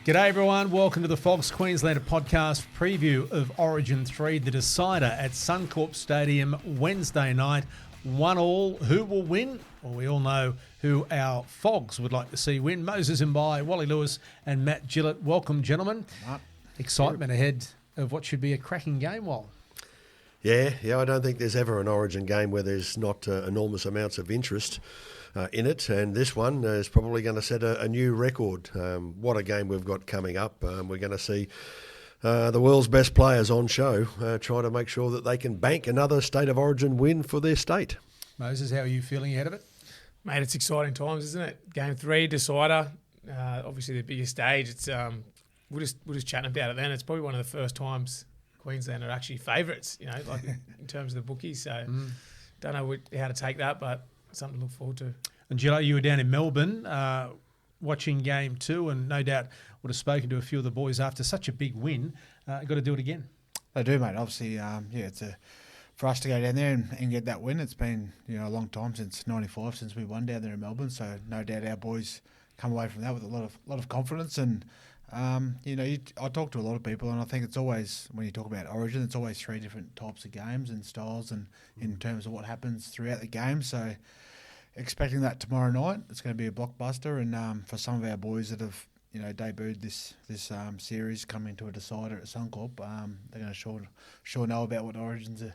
G'day everyone, welcome to the FOGS Queenslander Podcast preview of Origin 3, the decider at Suncorp Stadium Wednesday night. 1-1, who will win? Well, we all know who our FOGS would like to see win. Moses Mbye, Wally Lewis and Matt Gillett. Welcome, gentlemen. Excitement ahead of what should be a cracking game, Wally. Yeah, I don't think there's ever an Origin game where there's not enormous amounts of interest in it, and this one is probably going to set a new record. What a game we've got coming up. We're going to see the world's best players on show try to make sure that they can bank another State of Origin win for their state. Moses, how are you feeling ahead of it? Mate, it's exciting times, isn't it? Game 3, decider, obviously the biggest stage. It's we're just chatting about it then. It's probably one of the first times Queensland are actually favourites, like in terms of the bookies. So don't know how to take that, but something to look forward to. And Gillett, you were down in Melbourne watching Game 2 and no doubt would have spoken to a few of the boys after such a big win. Got to do it again. They do, mate. Obviously, it's for us to go down there and get that win. It's been a long time since '95 since we won down there in Melbourne. So no doubt our boys come away from that with a lot of confidence. And I talk to a lot of people, and I think it's always, when you talk about Origin, it's always 3 different types of games and styles, and in terms of what happens throughout the game. So expecting that tomorrow night, it's going to be a blockbuster. And for some of our boys that have debuted this series, coming to a decider at Suncorp, they're going to sure know about what Origins are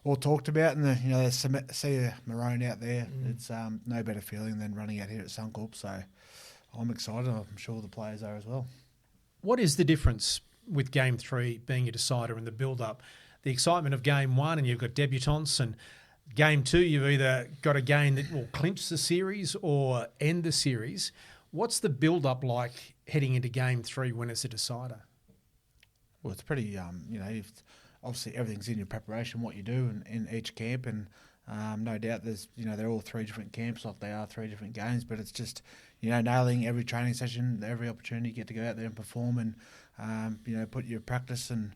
all talked about, and they see a Maroon out there. It's no better feeling than running out here at Suncorp. So I'm excited. I'm sure the players are as well. What is the difference with Game 3 being a decider and the build-up? The excitement of Game 1 and you've got debutants, and Game 2 you've either got a game that will clinch the series or end the series. What's the build-up like heading into Game 3 when it's a decider? Well, it's pretty, obviously everything's in your preparation, what you do in each camp, and no doubt there's, they're all 3 different camps, like they are 3 different games, but it's just, nailing every training session, every opportunity you get to go out there and perform and, put your practice and,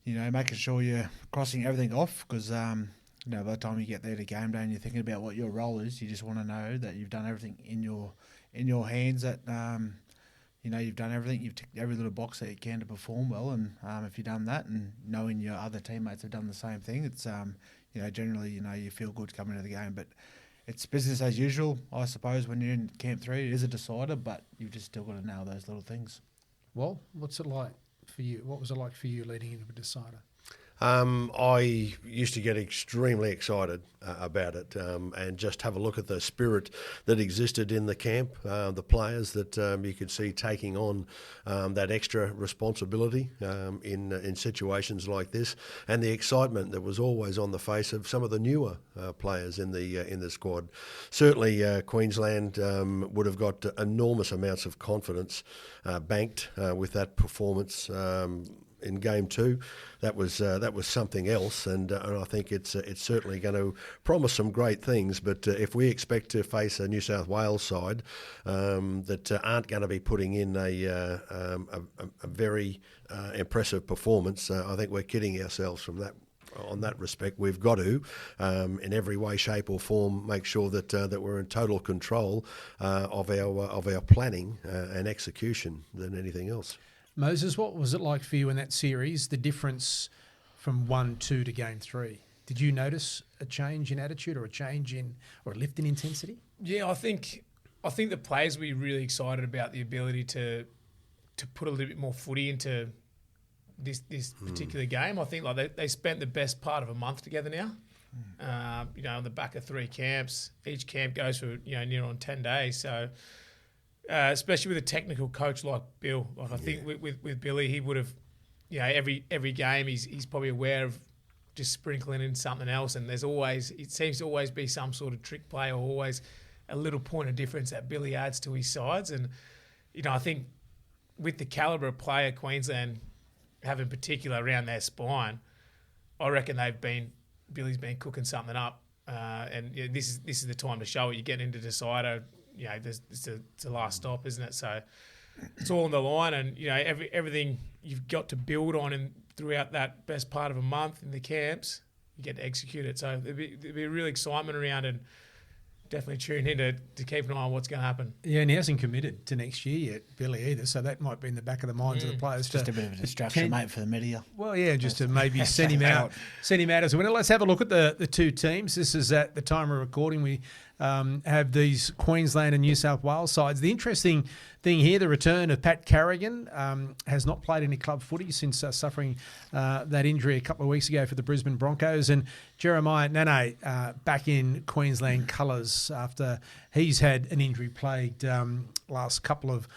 making sure you're crossing everything off, because, by the time you get there to game day and you're thinking about what your role is, you just want to know that you've done everything in your hands, that, you've done everything, you've ticked every little box that you can to perform well, and if you've done that and knowing your other teammates have done the same thing, it's, generally, you feel good coming into the game. But it's business as usual, I suppose, when you're in Camp 3. It is a decider, but you've just still got to nail those little things. Well, what's it like for you? What was it like for you leading into a decider? I used to get extremely excited about it and just have a look at the spirit that existed in the camp, the players that you could see taking on that extra responsibility in situations like this, and the excitement that was always on the face of some of the newer players in the squad. Certainly, Queensland would have got enormous amounts of confidence banked with that performance. In Game 2, that was something else, and I think it's certainly going to promise some great things. But if we expect to face a New South Wales side that aren't going to be putting in a very impressive performance, I think we're kidding ourselves from that. On that respect, we've got to, in every way, shape, or form, make sure that we're in total control of our planning and execution than anything else. Moses, what was it like for you in that series, the difference from 1-2 to Game 3? Did you notice a change in attitude or a lift in intensity? Yeah, I think the players were really excited about the ability to put a little bit more footy into this particular game. I think they spent the best part of a month together now. On the back of 3 camps. Each camp goes for near on 10 days, so. Especially with a technical coach like Bill. I think with Billy, he would have, every game he's probably aware of just sprinkling in something else, and it seems to always be some sort of trick play or always a little point of difference that Billy adds to his sides. And, I think with the calibre of player Queensland have in particular around their spine, I reckon Billy's been cooking something up, and this is the time to show it. You get into decider. It's the last stop, isn't it? So it's all on the line, and everything you've got to build on and throughout that best part of a month in the camps, you get to execute it. So there'll be a real excitement around, and definitely tune in to keep an eye on what's going to happen. Yeah, and he hasn't committed to next year yet, Billy, either. So that might be in the back of the minds of the players. Just a bit of a distraction, mate, for the media. Well, yeah, just to maybe send him out as a winner. Let's have a look at the two teams. This is at the time of recording. We have these Queensland and New South Wales sides. The interesting thing here, the return of Pat Carrigan, has not played any club footy since suffering that injury a couple of weeks ago for the Brisbane Broncos. And Jeremiah Nanai back in Queensland colours after he's had an injury-plagued last couple of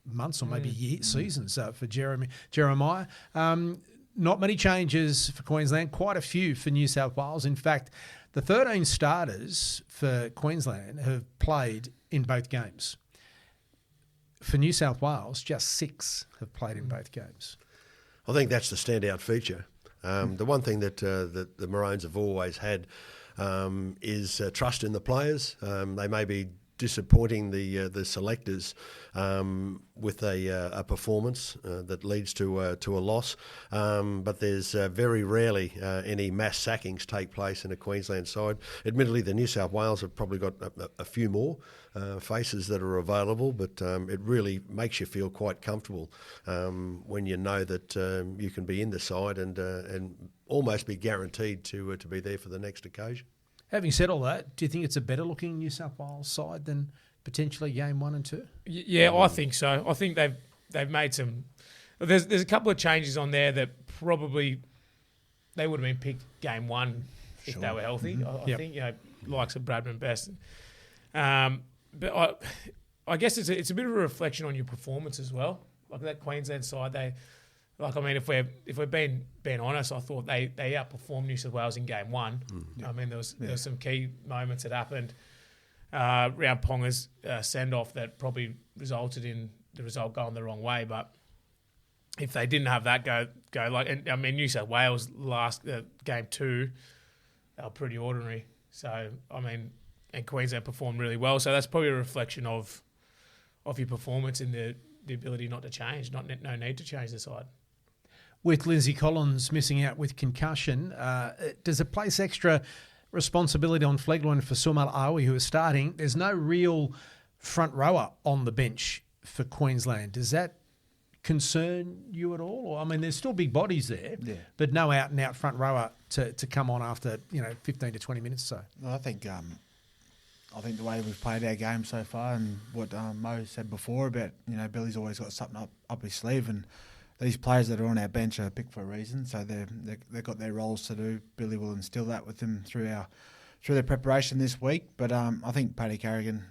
months or maybe seasons for Jeremiah. Not many changes for Queensland, quite a few for New South Wales. In fact, the 13 starters for Queensland have played in both games. For New South Wales, just 6 have played in both games. I think that's the standout feature. The one thing that the Maroons have always had is trust in the players. They may be disappointing the selectors with a performance that leads to a loss, but there's very rarely any mass sackings take place in a Queensland side. Admittedly, the New South Wales have probably got a few more faces that are available, but it really makes you feel quite comfortable when you know that you can be in the side and almost be guaranteed to be there for the next occasion. Having said all that, do you think it's a better looking New South Wales side than potentially game 1 and 2? Yeah, I think so. I think they've made some. There's a couple of changes on there that probably they would have been picked game 1 if they were healthy. I think likes of Bradman Best. But I guess it's a bit of a reflection on your performance as well. Like that Queensland side, if we're being honest, I thought they outperformed New South Wales in game 1. I mean, there was some key moments that happened around Ponga's send-off that probably resulted in the result going the wrong way. But if they didn't have that go New South Wales last game 2, they were pretty ordinary. So and Queensland performed really well. So that's probably a reflection of your performance and the ability not to change, no need to change the side. With Lindsay Collins missing out with concussion, does it place extra responsibility on Flegler and Fasumal Awi, who are starting? There's no real front rower on the bench for Queensland. Does that concern you at all? Or, there's still big bodies there, but no out-and-out front rower to come on after 15 to 20 minutes or so. Well, I think the way we've played our game so far, and what Mo said before about Billy's always got something up his sleeve, and these players that are on our bench are picked for a reason, so they've got their roles to do. Billy will instill that with them through their preparation this week. But I think Paddy Carrigan,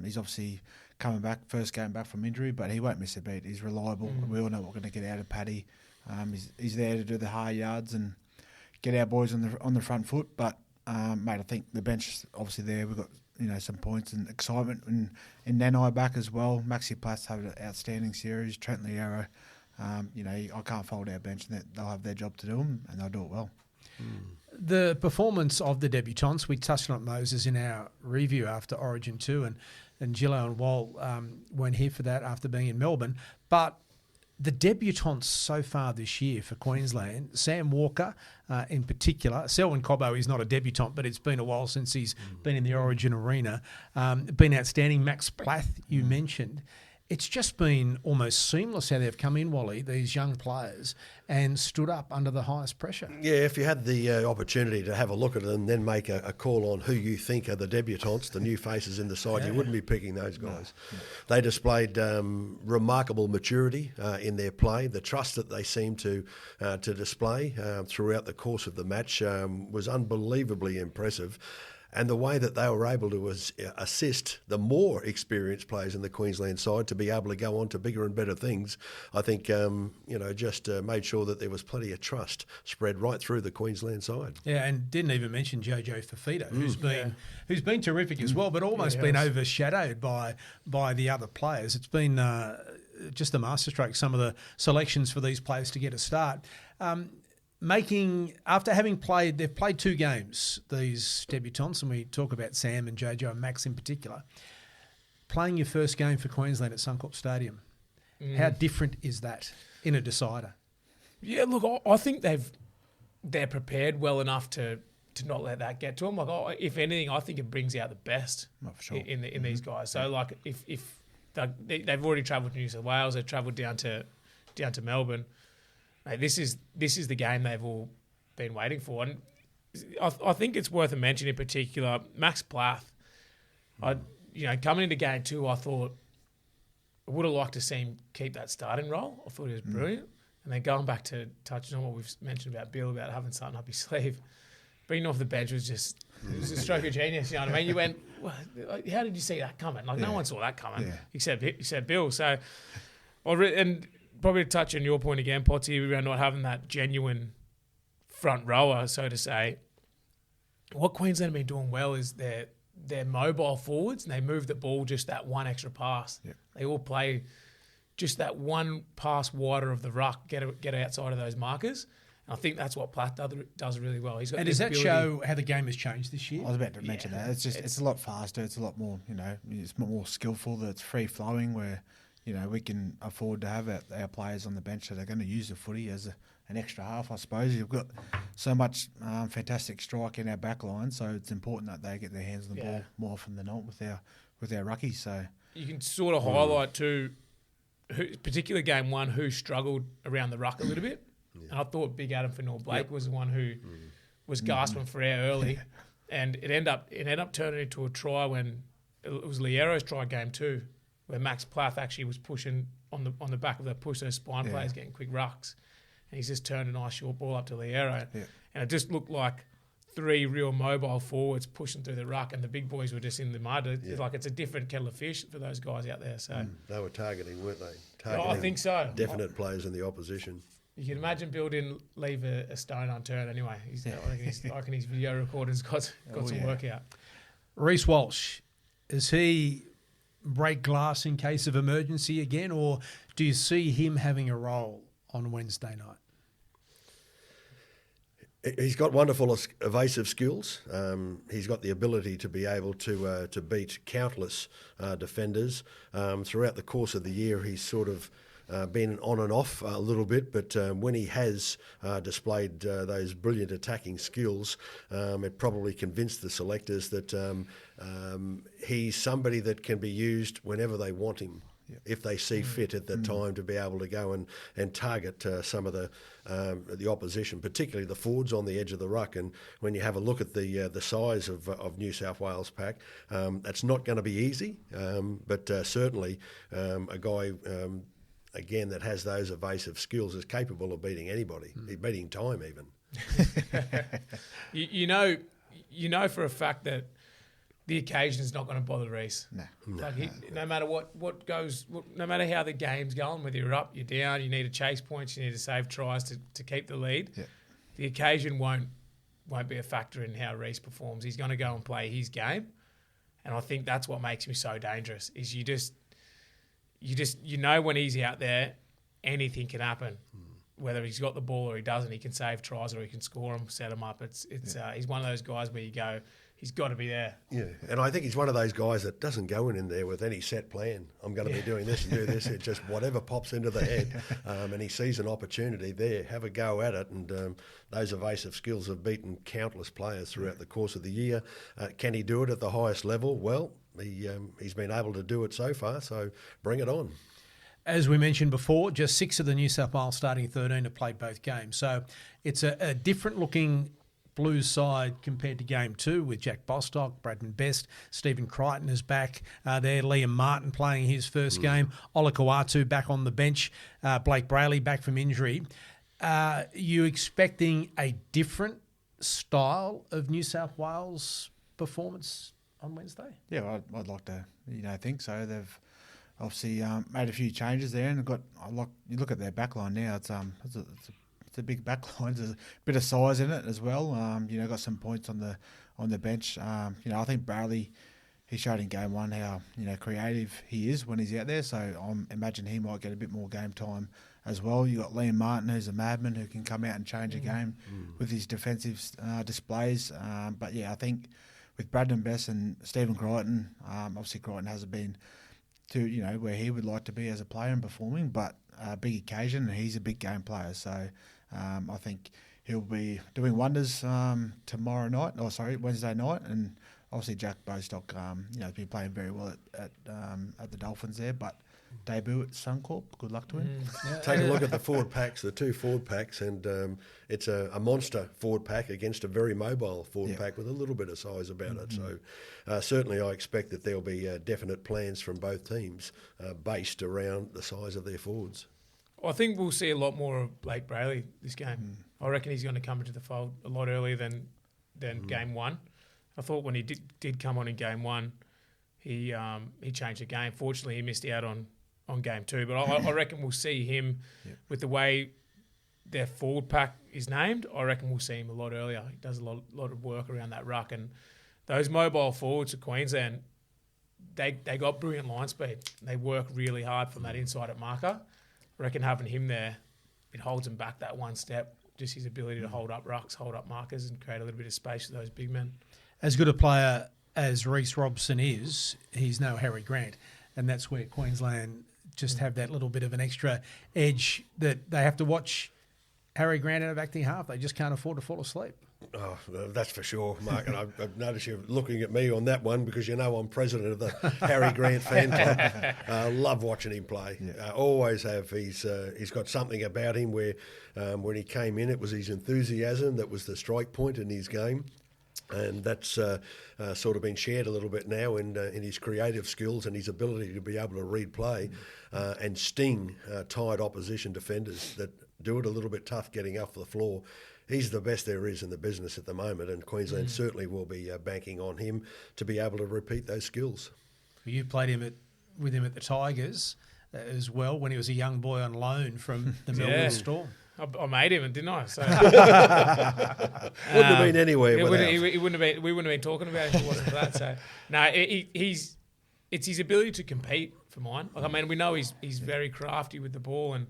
he's obviously coming back, first game back from injury, but he won't miss a beat. He's reliable. We all know what we're going to get out of Paddy. He's there to do the hard yards and get our boys on the front foot. But mate, I think the bench is obviously there. We've got some points and excitement in Nanai back as well. Maxi Plath had an outstanding series. Trent Liero. I can't fault our bench, and they'll have their job to do them, and they'll do it well. The performance of the debutants, we touched on it, Moses, in our review after Origin 2, and Gillett and Wally weren't here for that after being in Melbourne. But the debutants so far this year for Queensland, Sam Walker in particular, Selwyn Cobbo is not a debutant, but it's been a while since he's been in the Origin arena, been outstanding. Max Plath, you mentioned. It's just been almost seamless how they've come in, Wally, these young players, and stood up under the highest pressure. Yeah, if you had the opportunity to have a look at it and then make a call on who you think are the debutants, the new faces in the side, you wouldn't be picking those guys. No. They displayed remarkable maturity in their play. The trust that they seemed to display throughout the course of the match was unbelievably impressive. And the way that they were able to assist the more experienced players in the Queensland side to be able to go on to bigger and better things, I think, just made sure that there was plenty of trust spread right through the Queensland side. Yeah, and didn't even mention Jojo Fifita, who's been terrific as well, but almost been overshadowed by the other players. It's been just a masterstroke, some of the selections for these players to get a start. They've played 2 games, these debutants, and we talk about Sam and Jojo and Max in particular. Playing your first game for Queensland at Suncorp Stadium, how different is that in a decider? Yeah, look, I think they're prepared well enough to to not let that get to them. Like, if anything, I think it brings out the best For sure. in these guys. So, like, if they've already travelled to New South Wales, they've travelled down to Melbourne. Mate, this is the game they've all been waiting for, and I think it's worth a mention in particular. Max Plath, coming into game 2, I thought I would have liked to see him keep that starting role. I thought he was brilliant. And then going back to touching on what we've mentioned about Bill about having something up his sleeve, bringing off the bench was a stroke of genius. You know what I mean? You went, well, how did you see that coming? Like no one saw that coming except Bill. So, and probably to touch on your point again, Potsy, around not having that genuine front rower, so to say. What Queensland have been doing well is they're mobile forwards, and they move the ball just that one extra pass. Yep. They all play just that one pass wider of the ruck, get outside of those markers. And I think that's what Plath does really well. He's got. And does that show how the game has changed this year? I was about to mention that. It's a lot faster. It's a lot more, it's more skillful. It's free flowing where, we can afford to have our players on the bench that are going to use the footy as an extra half, I suppose. You've got so much fantastic strike in our back line, so it's important that they get their hands on the ball more often than not with our ruckies. So you can sort of highlight too, particular game 1, who struggled around the ruck a little bit. Yeah. And I thought Big Adam Fanor-Blake was the one who was gasping for air early, and it ended up turning into a try when it was Liero's try game 2, where Max Plath actually was pushing on the back of the push, those spine players getting quick rucks, and he's just turned a nice short ball up to Liero, and it just looked like 3 real mobile forwards pushing through the ruck, and the big boys were just in the mud. It's like it's a different kettle of fish for those guys out there. So they were targeting, weren't they? I think so. Definite players in the opposition. You can imagine Bill didn't leave a stone unturned anyway. I reckon his video recording's got some work out. Reece Walsh, is he break glass in case of emergency again, or do you see him having a role on Wednesday night? He's got wonderful evasive skills. He's got the ability to be able to beat countless defenders. Throughout the course of the year, he's sort of been on and off a little bit, but when he has displayed those brilliant attacking skills, it probably convinced the selectors that he's somebody that can be used whenever they want him. If they see fit at the time to be able to go and target some of the opposition, particularly the forwards on the edge of the ruck. And when you have a look at the size of New South Wales pack, that's not going to be easy, but certainly a guy again that has those evasive skills is capable of beating anybody, beating time even. you know for a fact that the occasion is not going to bother Reece. No matter what goes, no matter how the game's going, whether you're up, you're down, you need to chase points, you need to save tries to keep the lead. Yeah. The occasion won't be a factor in how Reece performs. He's going to go and play his game, and I think that's what makes him so dangerous. Is you know when he's out there, anything can happen. Whether he's got the ball or he doesn't, he can save tries or he can score them, set them up. He's one of those guys where you go, he's got to be there. Yeah, and I think he's one of those guys that doesn't go in there with any set plan. I'm going to be doing this and do this. It's just whatever pops into the head, and he sees an opportunity there, have a go at it. And those evasive skills have beaten countless players throughout the course of the year. Can he do it at the highest level? Well, he's been able to do it so far, so bring it on. As we mentioned before, just 6 of the New South Wales starting 13 have played both games. So it's a different-looking Blues side compared to game 2 with Jack Bostock, Bradman Best, Stephen Crichton is back there, Liam Martin playing his first game, Ola Kawatu back on the bench, Blake Brayley back from injury. You expecting a different style of New South Wales performance on Wednesday? Yeah, I'd like to think so. They've obviously made a few changes there, and you look at their backline now. It's a big backline. There's a bit of size in it as well. Got some points on the bench. I think Brayley, he showed in game 1 how creative he is when he's out there. So I imagine he might get a bit more game time as well. You got Liam Martin, who's a madman who can come out and change a game with his defensive displays. But yeah, I think with Bradman Best and Stephen Crichton, obviously Crichton hasn't been to where he would like to be as a player and performing, but a big occasion, and he's a big game player. So I think he'll be doing wonders Wednesday night, and obviously Jack Bostock, has been playing very well at the Dolphins there, but debut at Suncorp. Good luck to him. Take a look at the forward packs, the two forward packs, and it's a monster forward pack against a very mobile forward pack with a little bit of size about it. So certainly I expect that there'll be definite plans from both teams based around the size of their forwards. I think we'll see a lot more of Blake Brayley this game. I reckon he's going to come into the fold a lot earlier than game one. I thought when he did come on in game one, he changed the game. Fortunately, he missed out on game two. But I reckon we'll see him with the way their forward pack is named. I reckon we'll see him a lot earlier. He does a lot of work around that ruck. And those mobile forwards of Queensland, they got brilliant line speed. They work really hard from that inside at marker. I reckon having him there, it holds him back that one step. Just his ability to hold up rucks, hold up markers, and create a little bit of space for those big men. As good a player as Reece Robson is, he's no Harry Grant. And that's where Queensland just have that little bit of an extra edge that they have to watch Harry Grant out of acting half. They just can't afford to fall asleep. Oh, that's for sure, Mark. And I've noticed you looking at me on that one because I'm president of the Harry Grant fan club. Love watching him play. Always have. He's got something about him where when he came in, it was his enthusiasm that was the strike point in his game. And that's sort of been shared a little bit now in his creative skills and his ability to be able to read play and sting tired opposition defenders that do it a little bit tough getting off the floor. He's the best there is in the business at the moment, and Queensland certainly will be banking on him to be able to repeat those skills. You played with him at the Tigers as well when he was a young boy on loan from the Melbourne Storm. I made him, didn't I? So wouldn't have been anywhere without. We wouldn't have been talking about it if it wasn't for that. So no, it's his ability to compete for mine. Like, I mean, we know he's very crafty with the ball, and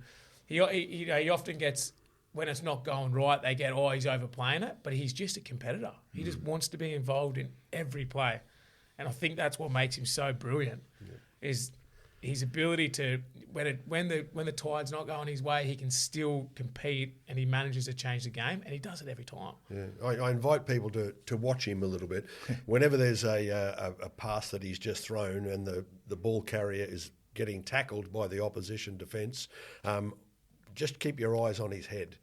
he often gets, when it's not going right, they get, he's overplaying it. But he's just a competitor. He just wants to be involved in every play, and I think that's what makes him so brilliant. Is his ability to, when the tide's not going his way, he can still compete, and he manages to change the game, and he does it every time. Yeah, I invite people to watch him a little bit. Whenever there's a pass that he's just thrown and the ball carrier is getting tackled by the opposition defence, just keep your eyes on his head.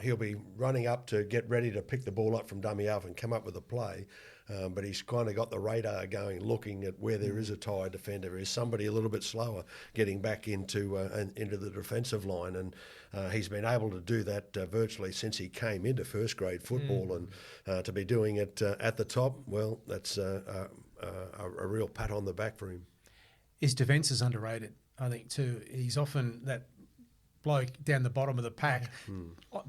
He'll be running up to get ready to pick the ball up from dummy half and come up with a play. But he's kind of got the radar going, looking at where there is a tired defender. Is somebody a little bit slower getting back into the defensive line? And he's been able to do that virtually since he came into first grade football. And to be doing it at the top, well, that's a real pat on the back for him. His defence is underrated, I think, too. He's often that bloke down the bottom of the pack,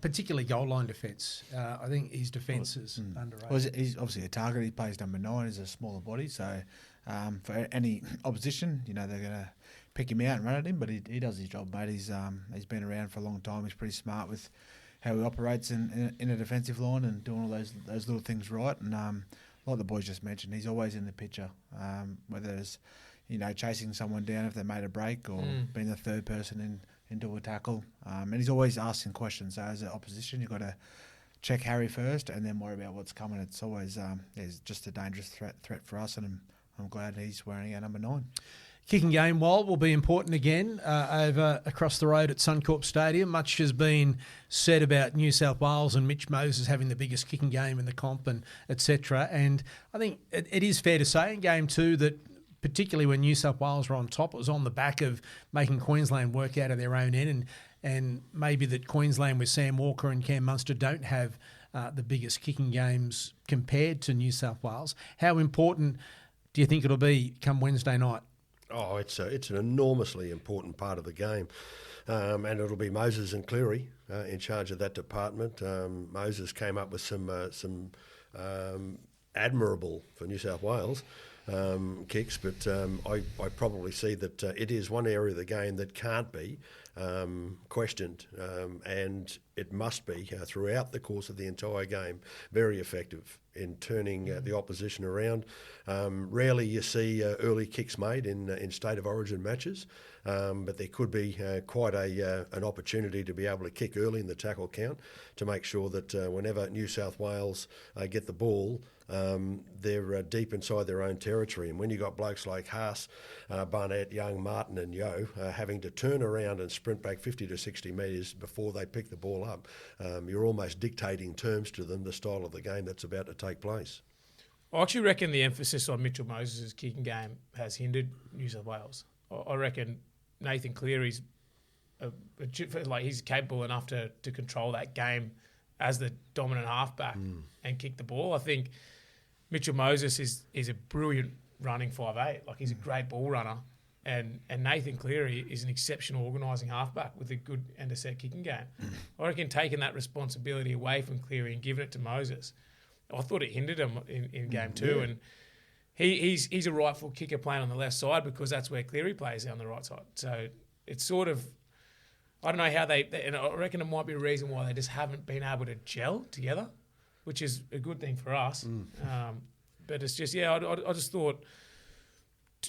particularly goal line defence. I think his defence is underrated. Well, he's obviously a target. He plays number 9. He's a smaller body, so for any opposition, they're going to pick him out and run at him. But he does his job, mate. He's been around for a long time. He's pretty smart with how he operates in a defensive line and doing all those little things right. And like the boys just mentioned, he's always in the picture, whether it's chasing someone down if they made a break or being the third person into a tackle. And he's always asking questions. So as an opposition, you've got to check Harry first and then worry about what's coming. It's always just a dangerous threat for us, and I'm glad he's wearing our number 9. Kicking game, will be important again over across the road at Suncorp Stadium. Much has been said about New South Wales and Mitch Moses having the biggest kicking game in the comp and etc. And I think it is fair to say in game 2 that particularly when New South Wales were on top, it was on the back of making Queensland work out of their own end, and maybe that Queensland with Sam Walker and Cam Munster don't have the biggest kicking games compared to New South Wales. How important do you think it'll be come Wednesday night? Oh, it's an enormously important part of the game, and it'll be Moses and Cleary in charge of that department. Moses came up with some admirable for New South Wales kicks, but I probably see that it is one area of the game that can't be questioned, and it must be throughout the course of the entire game very effective in turning the opposition around. Rarely you see early kicks made in State of Origin matches, but there could be quite an opportunity to be able to kick early in the tackle count to make sure that whenever New South Wales get the ball, they're deep inside their own territory. And when you've got blokes like Haas, Barnett, Young, Martin and Yeo having to turn around and sprint back 50 to 60 metres before they pick the ball up, you're almost dictating terms to them, the style of the game that's about to take place. I actually reckon the emphasis on Mitchell Moses' kicking game has hindered New South Wales. I reckon Nathan Cleary's he's capable enough to control that game as the dominant halfback and kick the ball. I think Mitchell Moses is a brilliant running 5'8". Like, he's a great ball runner. And Nathan Cleary is an exceptional organising halfback with a good and a set kicking game. I reckon taking that responsibility away from Cleary and giving it to Moses, I thought it hindered him in game two. And he's a right foot kicker playing on the left side because that's where Cleary plays on the right side. So it's sort of, I don't know how and I reckon it might be a reason why they just haven't been able to gel together, which is a good thing for us. But it's just, I just thought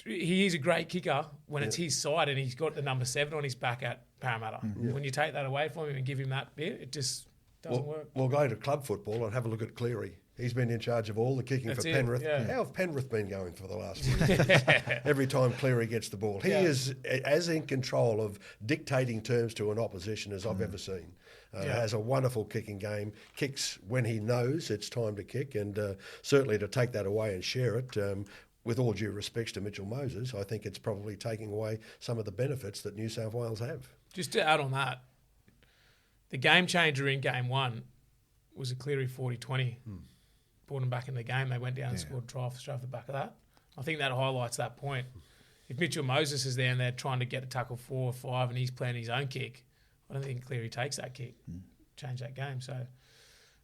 he is a great kicker when it's his side and he's got the number 7 on his back at Parramatta. When you take that away from him and give him that bit, it just doesn't work. We'll go to club football and have a look at Cleary. He's been in charge of all the kicking for Penrith. Yeah. How have Penrith been going for the last few years? Every time Cleary gets the ball. He is as in control of dictating terms to an opposition as I've ever seen. Has a wonderful kicking game, kicks when he knows it's time to kick, and certainly to take that away and share it, with all due respects to Mitchell Moses, I think it's probably taking away some of the benefits that New South Wales have. Just to add on that, the game changer in game 1 was a Cleary 40-20. Brought them back in the game. They went down and scored a try straight off the back of that. I think that highlights that point. If Mitchell Moses is there and they're trying to get a tackle 4 or 5 and he's playing his own kick, I don't think Cleary takes that kick, change that game. So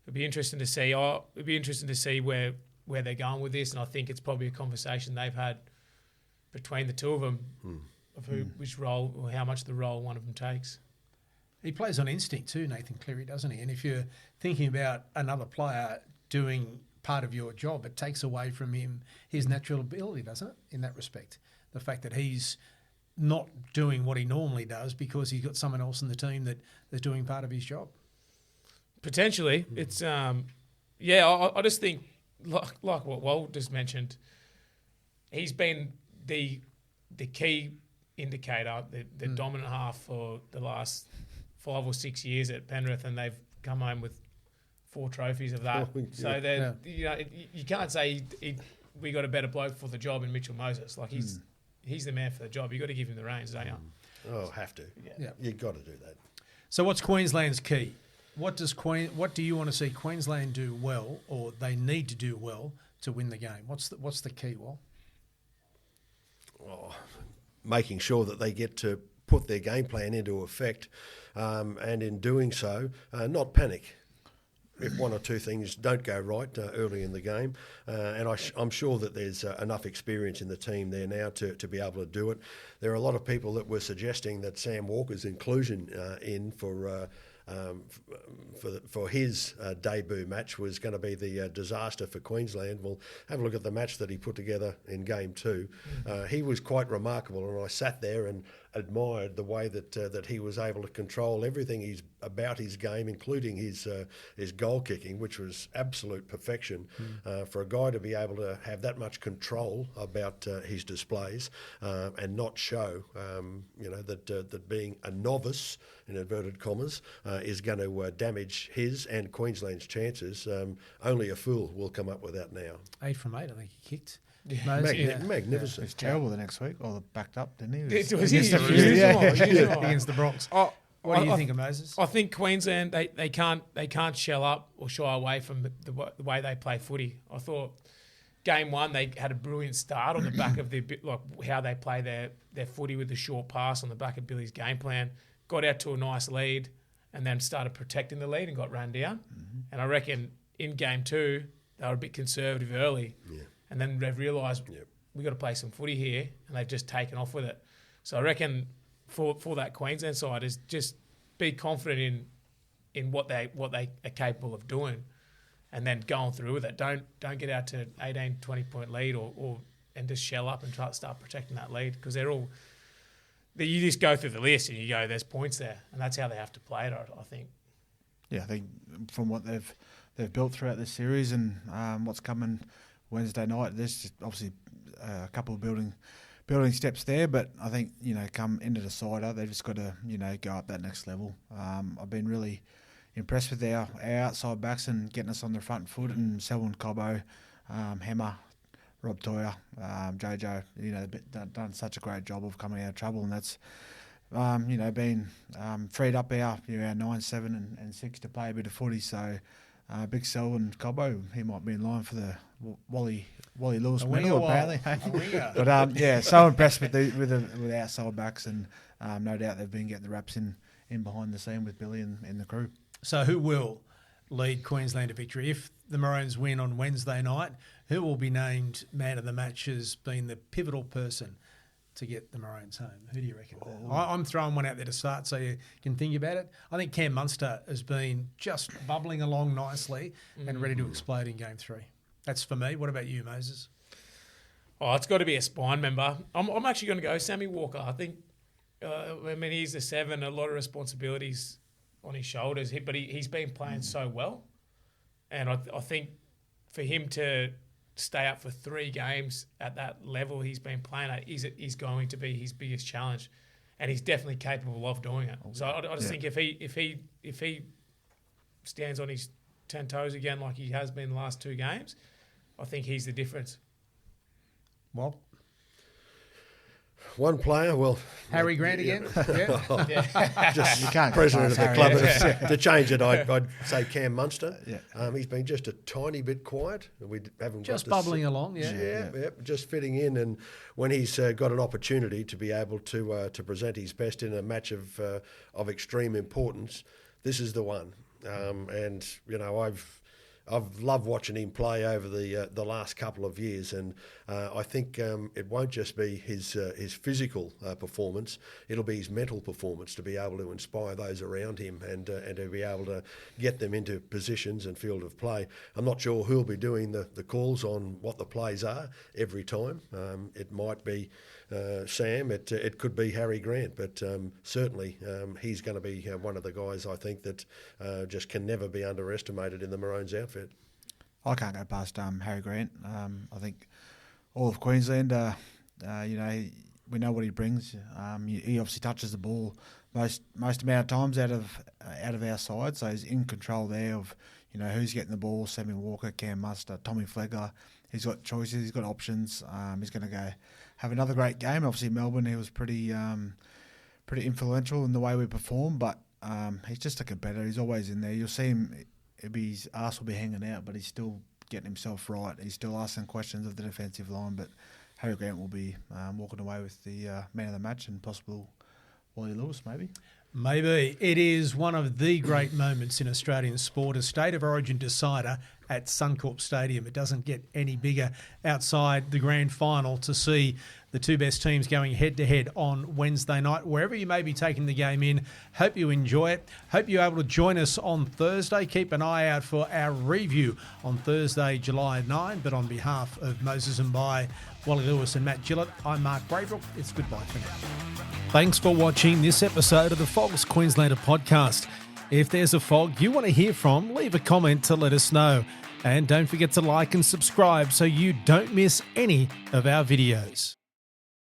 it'd be interesting to see. It'd be interesting to see where they're going with this, and I think it's probably a conversation they've had between the two of them of which role or how much the role one of them takes. He plays on instinct too, Nathan Cleary, doesn't he? And if you're thinking about another player doing part of your job, it takes away from him his natural ability, doesn't it, in that respect? The fact that he's not doing what he normally does because he's got someone else in the team that is doing part of his job. Potentially. It's, I just think, like what Wally just mentioned, he's been the key indicator, the dominant half for the last 5 or 6 years at Penrith, and they've come home with 4 trophies of that. So you can't say we got a better bloke for the job in Mitchell Moses. Like, he's the man for the job. You got to give him the reins, don't you? Oh, have to. Yeah. You've got to do that. So what's Queensland's key? What do you want to see Queensland do well, or they need to do well to win the game? What's the key, Wal? Making sure that they get to put their game plan into effect, and in doing so, not panic if 1 or 2 things don't go right early in the game. And I'm sure that there's enough experience in the team there now to be able to do it. There are a lot of people that were suggesting that Sam Walker's inclusion in for his debut match was going to be the disaster for Queensland. We'll have a look at the match that he put together in game 2. He was quite remarkable, and I sat there and admired the way that he was able to control everything about his game, including his goal kicking, which was absolute perfection. For a guy to be able to have that much control about his displays and not show, that being a novice, in inverted commas, is going to damage his and Queensland's chances. Only a fool will come up with that now. 8 from 8, I think he kicked. Magnificent. It was terrible the next week. Or backed up, didn't he? Against the Bronx. What do you think of Moses? I think Queensland they can't shell up or shy away from the way they play footy. I thought game 1 they had a brilliant start on the back of how they play their footy with the short pass on the back of Billy's game plan. Got out to a nice lead and then started protecting the lead and got run down. And I reckon in game 2 they were a bit conservative early. Yeah. And then they've realised we've got to play some footy here, and they've just taken off with it. So I reckon for that Queensland side is just be confident in what they are capable of doing, and then going through with it. Don't get out to 18, 20-point lead and just shell up and try to start protecting that lead, because they're all. You just go through the list and you go, there's points there, and that's how they have to play it, I think. Yeah, I think from what they've built throughout this series and what's coming Wednesday night, there's just obviously a couple of building steps there, but I think, come into the cider, they've just got to, go up that next level. I've been really impressed with our outside backs and getting us on the front foot, and Selwyn Cobbo, Hammer, Rob Toyer, Jojo, they've done such a great job of coming out of trouble, and that's, been freed up our 9, 7 and 6 to play a bit of footy. So big Selwyn Cobbo, he might be in line for the Wally Lewis medal apparently. But so impressed with outside backs, and no doubt they've been getting the raps in behind the scene with Billy and the crew. So who will lead Queensland to victory? If the Maroons win on Wednesday night, who will be named man of the match as being the pivotal person to get the Maroons home? Who do you reckon? I'm throwing one out there to start so you can think about it. I think Cam Munster has been just bubbling along nicely and ready to explode in Game 3. That's for me. What about you, Moses? Oh, it's got to be a spine member. I'm actually going to go Sammy Walker. I think, he's the 7, a lot of responsibilities on his shoulders, but he's been playing so well. And I think for him to stay up for 3 games at that level he's been playing at is going to be his biggest challenge, and he's definitely capable of doing it. So I just think if he stands on his 10 toes again like he has been the last 2 games, I think he's the difference. Well, one player, Harry Grant again. Yeah. Just you can't president of the Harry. club. To change it, I'd say Cam Munster. Yeah. He's been just a tiny bit quiet. We haven't Just got bubbling along. Yeah. Just fitting in, and when he's got an opportunity to be able to present his best in a match of extreme importance, this is the one. And I've loved watching him play over the last couple of years, and I think it won't just be his physical performance; it'll be his mental performance to be able to inspire those around him and to be able to get them into positions and field of play. I'm not sure who'll be doing the calls on what the plays are every time. It might be Sam. It could be Harry Grant, but certainly he's going to be one of the guys I think that just can never be underestimated in the Maroons outfit. I can't go past Harry Grant. I think all of Queensland, we know what he brings. He obviously touches the ball most amount of times out of our side, so he's in control there of who's getting the ball. Sammy Walker, Cam Munster, Tommy Flegler. He's got choices. He's got options. He's going to go have another great game. Obviously, Melbourne, he was pretty influential in the way we perform, but he's just a competitor. He's always in there. You'll see him. His arse will be hanging out, but he's still getting himself right. He's still asking questions of the defensive line, but Harry Grant will be walking away with the man of the match and possible Wally Lewis, maybe. Maybe. It is one of the great moments in Australian sport, a State of Origin decider at Suncorp Stadium. It doesn't get any bigger outside the grand final to see the 2 best teams going head-to-head on Wednesday night. Wherever you may be taking the game in, hope you enjoy it. Hope you're able to join us on Thursday. Keep an eye out for our review on Thursday, July 9. But on behalf of Moses Mbye, Wally Lewis and Matt Gillett, I'm Mark Braybrook. It's goodbye for now. Thanks for watching this episode of the FOGS Queenslander Podcast. If there's a FOG you want to hear from, leave a comment to let us know. And don't forget to like and subscribe so you don't miss any of our videos.